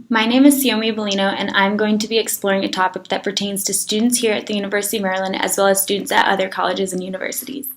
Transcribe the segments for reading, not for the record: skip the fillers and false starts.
My name is Xiomi ENGL101 and I'm going to be exploring a topic that pertains to students here at the University of Maryland as well as students at other colleges and universities.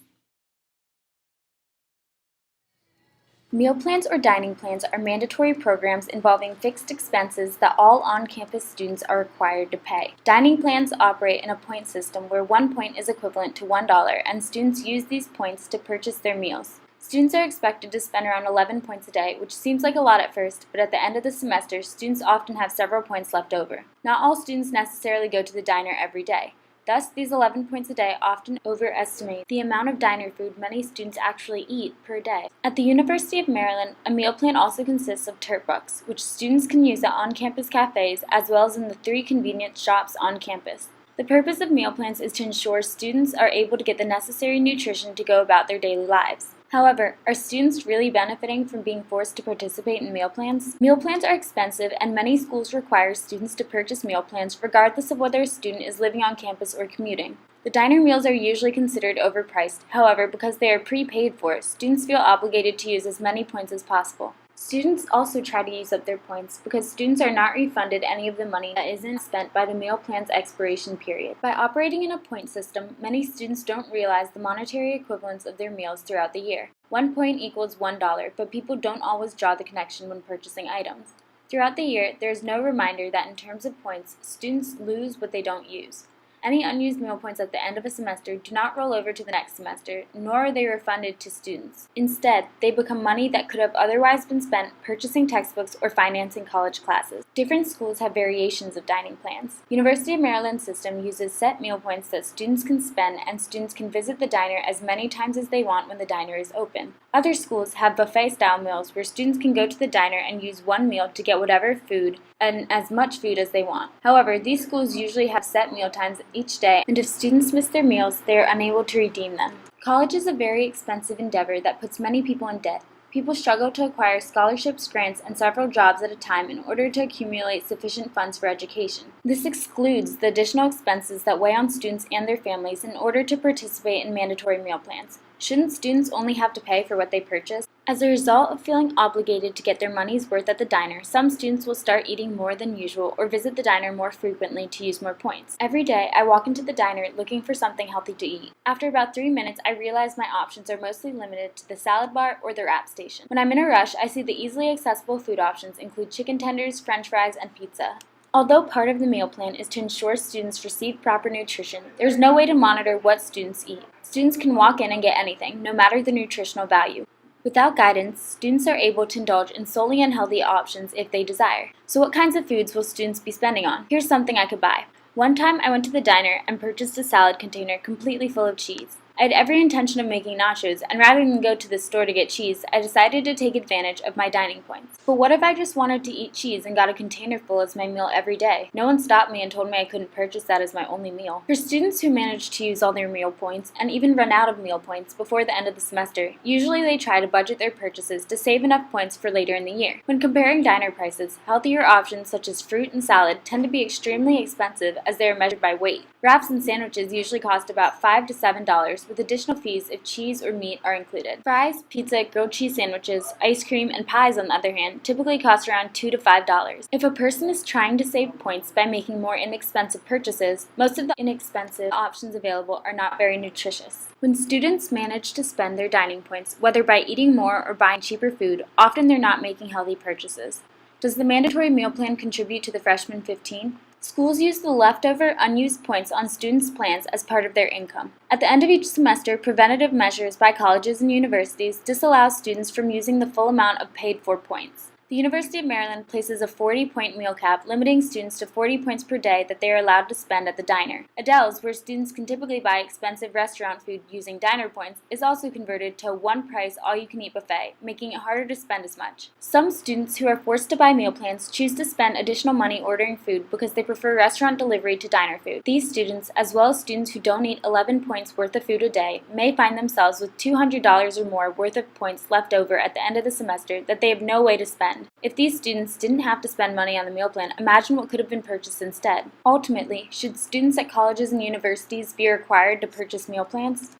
Meal plans or dining plans are mandatory programs involving fixed expenses that all on-campus students are required to pay. Dining plans operate in a point system where 1 point is equivalent to $1 and students use these points to purchase their meals. Students are expected to spend around 11 points a day, which seems like a lot at first, but at the end of the semester, students often have several points left over. Not all students necessarily go to the diner every day. Thus, these 11 points a day often overestimate the amount of diner food many students actually eat per day. At the University of Maryland, a meal plan also consists of TERT books, which students can use at on-campus cafes as well as in the 3 convenience shops on campus. The purpose of meal plans is to ensure students are able to get the necessary nutrition to go about their daily lives. However, are students really benefiting from being forced to participate in meal plans? Meal plans are expensive, and many schools require students to purchase meal plans regardless of whether a student is living on campus or commuting. The diner meals are usually considered overpriced. However, because they are prepaid for, students feel obligated to use as many points as possible. Students also try to use up their points because students are not refunded any of the money that isn't spent by the meal plan's expiration period. By operating in a point system, many students don't realize the monetary equivalence of their meals throughout the year. 1 point equals $1, but people don't always draw the connection when purchasing items. Throughout the year, there is no reminder that in terms of points, students lose what they don't use. Any unused meal points at the end of a semester do not roll over to the next semester, nor are they refunded to students. Instead, they become money that could have otherwise been spent purchasing textbooks or financing college classes. Different schools have variations of dining plans. University of Maryland's system uses set meal points that students can spend, and students can visit the diner as many times as they want when the diner is open. Other schools have buffet-style meals where students can go to the diner and use one meal to get whatever food and as much food as they want. However, these schools usually have set meal times each day, and if students miss their meals, they are unable to redeem them. College is a very expensive endeavor that puts many people in debt. People struggle to acquire scholarships, grants, and several jobs at a time in order to accumulate sufficient funds for education. This excludes the additional expenses that weigh on students and their families in order to participate in mandatory meal plans. Shouldn't students only have to pay for what they purchase? As a result of feeling obligated to get their money's worth at the diner, some students will start eating more than usual or visit the diner more frequently to use more points. Every day, I walk into the diner looking for something healthy to eat. After about 3 minutes, I realize my options are mostly limited to the salad bar or the wrap station. When I'm in a rush, I see the easily accessible food options include chicken tenders, french fries, and pizza. Although part of the meal plan is to ensure students receive proper nutrition, there is no way to monitor what students eat. Students can walk in and get anything, no matter the nutritional value. Without guidance, students are able to indulge in solely unhealthy options if they desire. So what kinds of foods will students be spending on? Here's something I could buy. One time I went to the diner and purchased a salad container completely full of cheese. I had every intention of making nachos, and rather than go to the store to get cheese, I decided to take advantage of my dining points. But what if I just wanted to eat cheese and got a container full as my meal every day? No one stopped me and told me I couldn't purchase that as my only meal. For students who manage to use all their meal points, and even run out of meal points before the end of the semester, usually they try to budget their purchases to save enough points for later in the year. When comparing diner prices, healthier options such as fruit and salad tend to be extremely expensive as they are measured by weight. Wraps and sandwiches usually cost about $5 to $7, with additional fees if cheese or meat are included. Fries, pizza, grilled cheese sandwiches, ice cream, and pies, on the other hand, typically cost around $2 to $5. If a person is trying to save points by making more inexpensive purchases, most of the inexpensive options available are not very nutritious. When students manage to spend their dining points, whether by eating more or buying cheaper food, often they're not making healthy purchases. Does the mandatory meal plan contribute to the freshman 15? Schools use the leftover unused points on students' plans as part of their income. At the end of each semester, preventative measures by colleges and universities disallow students from using the full amount of paid-for points. The University of Maryland places a 40-point meal cap, limiting students to 40 points per day that they are allowed to spend at the diner. Adele's, where students can typically buy expensive restaurant food using diner points, is also converted to a one-price, all-you-can-eat buffet, making it harder to spend as much. Some students who are forced to buy meal plans choose to spend additional money ordering food because they prefer restaurant delivery to diner food. These students, as well as students who don't eat 11 points worth of food a day, may find themselves with $200 or more worth of points left over at the end of the semester that they have no way to spend. If these students didn't have to spend money on the meal plan, imagine what could have been purchased instead. Ultimately, should students at colleges and universities be required to purchase meal plans?